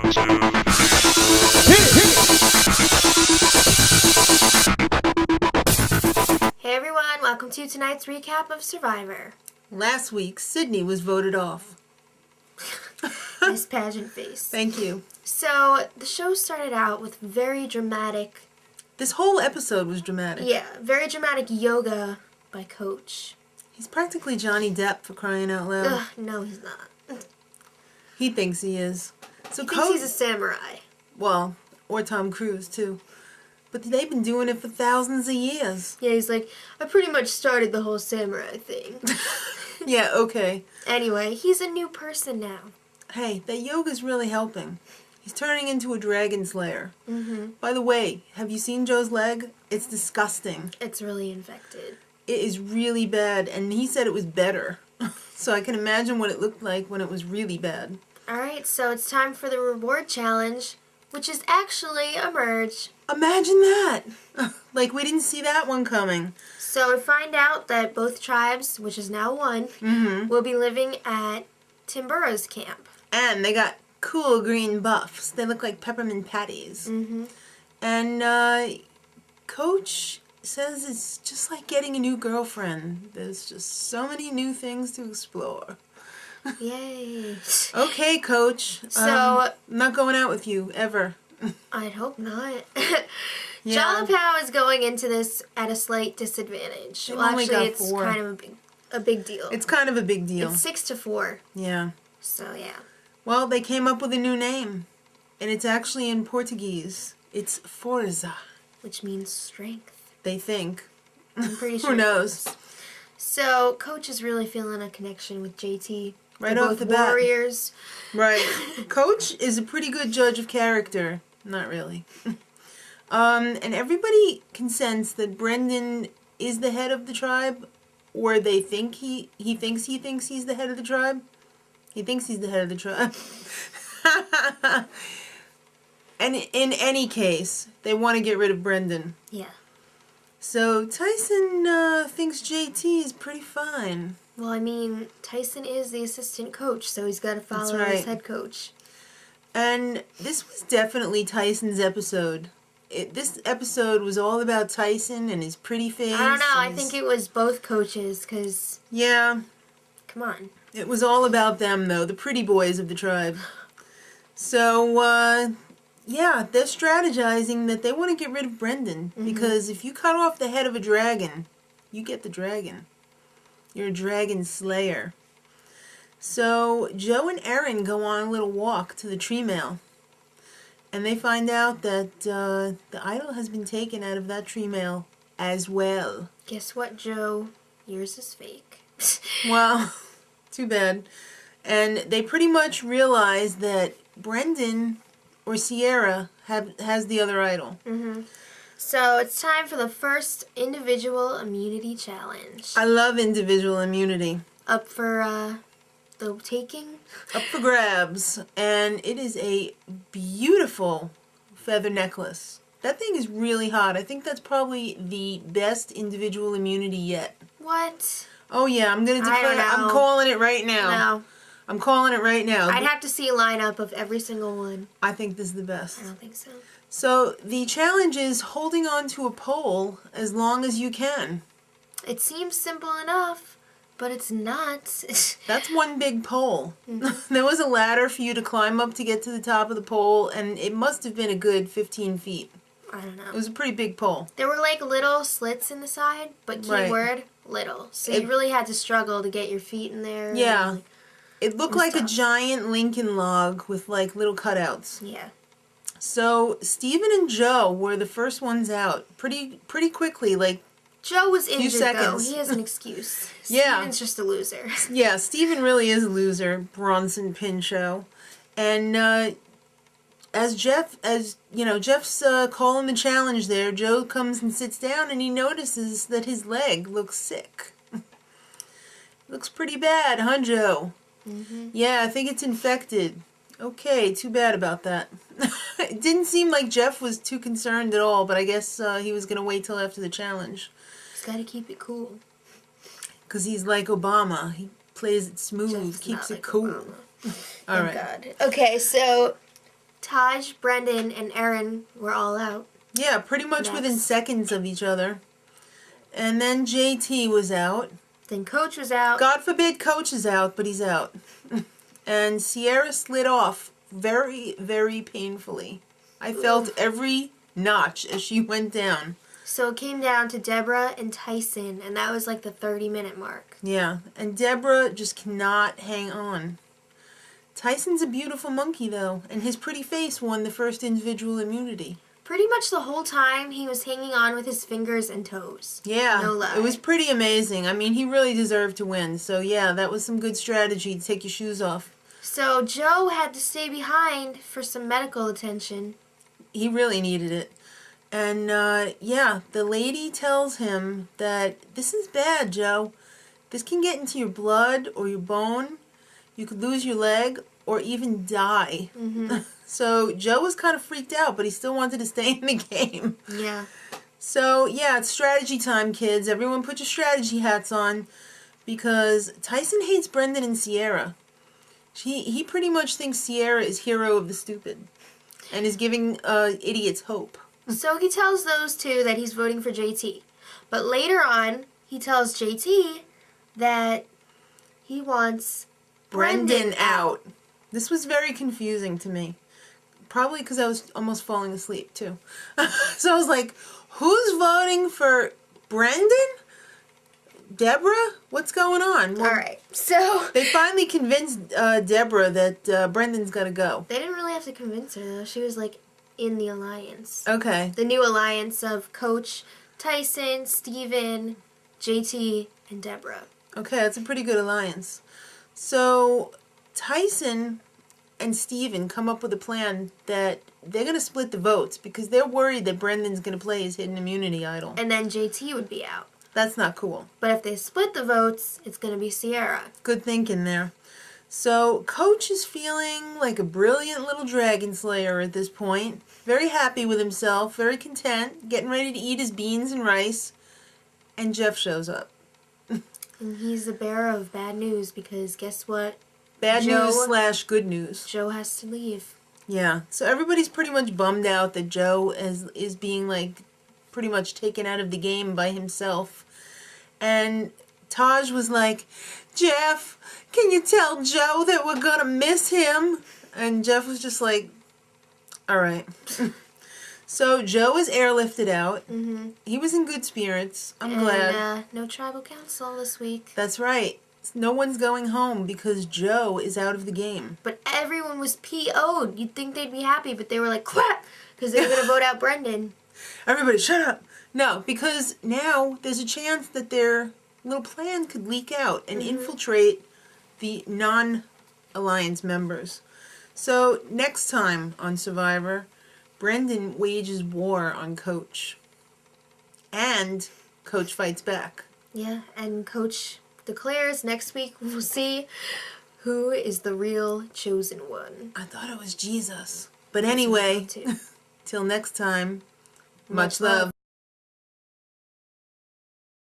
Hey everyone, welcome to tonight's recap of Survivor. Last week, Sydney was voted off. Nice pageant face. Thank you. So, the show started out with very dramatic... This whole episode was dramatic. Yeah, very dramatic yoga by Coach. He's practically Johnny Depp, for crying out loud. Ugh, no, he's not. He thinks he is. So he thinks he's a samurai. Well, or Tom Cruise, too. But they've been doing it for thousands of years. Yeah, he's like, I pretty much started the whole samurai thing. Yeah, okay. Anyway, he's a new person now. Hey, that yoga's really helping. He's turning into a dragon slayer. Mm-hmm. By the way, have you seen Joe's leg? It's disgusting. It's really infected. It is really bad, and he said it was better. So I can imagine what it looked like when it was really bad. Alright, so it's time for the reward challenge, which is actually a merge. Imagine that! Like we didn't see that one coming. So we find out that both tribes, which is now one, will be living at Timbira's camp. And they got cool green buffs. They look like peppermint patties. And Coach says it's just like getting a new girlfriend. There's just so many new things to explore. Yay. Okay, Coach. So... I'm not going out with you, ever. I'd hope not. Yeah. Jalapao is going into this at a slight disadvantage. They've Well, only actually, got it's 4. kind of a big deal. It's kind of a big deal. It's 6-4. Yeah. So, yeah. Well, they came up with a new name. And it's actually in Portuguese. It's Forza. Which means strength. They think. I'm pretty sure. Who knows? So, Coach is really feeling a connection with JT. Right They're off both the bat. warriors. Right. Coach is a pretty good judge of character. Not really. And everybody can sense that Brendan is the head of the tribe, or they think he thinks he's the head of the tribe. He thinks he's the head of the tribe. And in any case, they want to get rid of Brendan. Yeah. So Tyson thinks JT is pretty fine. Well, I mean, Tyson is the assistant coach, so he's got to follow That's right. his head coach. And this was definitely Tyson's episode. This episode was all about Tyson and his pretty face. I don't know. I think it was both coaches, because... Yeah. Come on. It was all about them, though. The pretty boys of the tribe. So, yeah, they're strategizing that they want to get rid of Brendan. Because if you cut off the head of a dragon, you get the dragon. You're a dragon slayer. So, Joe and Erinn go on a little walk to the tree mail. And they find out that the idol has been taken out of that tree mail as well. Guess what, Joe? Yours is fake. Well, too bad. And they pretty much realize that Brendan or Sierra has the other idol. So it's time for the first individual immunity challenge. I love individual immunity. Up for the taking? Up for grabs. And it is a beautiful feather necklace. That thing is really hot. I think that's probably the best individual immunity yet. What? Oh yeah, I'm gonna declare. I don't know. I'm calling it right now. No. I'm calling it right now. I'd have to see a lineup of every single one. I think this is the best. I don't think so. So the challenge is holding on to a pole as long as you can. It seems simple enough, but it's not. That's one big pole. There was a ladder for you to climb up to get to the top of the pole, and it must have been a good 15 feet. I don't know. It was a pretty big pole. There were like little slits in the side, but keyword, little. So you really had to struggle to get your feet in there. Yeah. And, it looked like a giant Lincoln log with like little cutouts. Yeah. So Steven and Joe were the first ones out pretty quickly, like Joe was injured, seconds. though. He has an excuse. Yeah. Steven's just a loser. Yeah, Steven really is a loser, Bronson Pinchot. And Jeff's calling the challenge there, Joe comes and sits down and he notices that his leg looks sick. Looks pretty bad, huh, Joe? Yeah, I think it's infected. Okay, too bad about that. It didn't seem like Jeff was too concerned at all, but I guess he was going to wait till after the challenge. He's got to keep it cool. Because he's like Obama. He plays it smooth, Jeff's keeps not it like cool. Obama. All Thank right. God. Okay, so Taj, Brendan, and Erinn were all out. Yeah, pretty much within seconds of each other. And then JT was out. Then Coach was out. God forbid Coach is out, but he's out. And Sierra slid off very, very painfully. I felt every notch as she went down. So it came down to Debra and Tyson, and that was like the 30-minute mark. Yeah, and Debra just cannot hang on. Tyson's a beautiful monkey, though, and his pretty face won the first individual immunity. Pretty much the whole time, he was hanging on with his fingers and toes. Yeah, no lie. It was pretty amazing. I mean, he really deserved to win. So, yeah, that was some good strategy to take your shoes off. So Joe had to stay behind for some medical attention. He really needed it. And, yeah, the lady tells him that this is bad, Joe. This can get into your blood or your bone. You could lose your leg or even die. Mm-hmm. So Joe was kind of freaked out, but he still wanted to stay in the game. Yeah. So, yeah, it's strategy time, kids. Everyone put your strategy hats on because Tyson hates Brendan and Sierra. He pretty much thinks Sierra is hero of the stupid and is giving idiots hope. So he tells those two that he's voting for JT. But later on, he tells JT that he wants Brendan out. This was very confusing to me. Probably because I was almost falling asleep, too. So I was like, who's voting for Brendan? Debra? What's going on? Well, all right, so... They finally convinced Debra that Brendan's got to go. They didn't really have to convince her, though. She was, like, in the alliance. Okay. The new alliance of Coach, Tyson, Steven, JT, and Debra. Okay, that's a pretty good alliance. So, Tyson and Steven come up with a plan that they're going to split the votes because they're worried that Brendan's going to play his hidden immunity idol. And then JT would be out. That's not cool. But if they split the votes, it's going to be Sierra. Good thinking there. So, Coach is feeling like a brilliant little dragon slayer at this point. Very happy with himself, very content, getting ready to eat his beans and rice. And Jeff shows up. And he's the bearer of bad news because guess what? Bad news / good news. Joe has to leave. Yeah. So everybody's pretty much bummed out that Joe is being, like, pretty much taken out of the game by himself. And Taj was like, Jeff, can you tell Joe that we're going to miss him? And Jeff was just like, all right. So Joe was airlifted out. Mm-hmm. He was in good spirits. I'm glad. No tribal council this week. That's right. No one's going home because Joe is out of the game. But everyone was PO'd. You'd think they'd be happy, but they were like, crap, because they were going to vote out Brendan. Everybody, shut up. No, because now there's a chance that their little plan could leak out and infiltrate the non-alliance members. So next time on Survivor, Brendan wages war on Coach. And Coach fights back. Yeah, and Coach declares next week we'll see who is the real chosen one. I thought it was Jesus. But anyway, till next time, much love.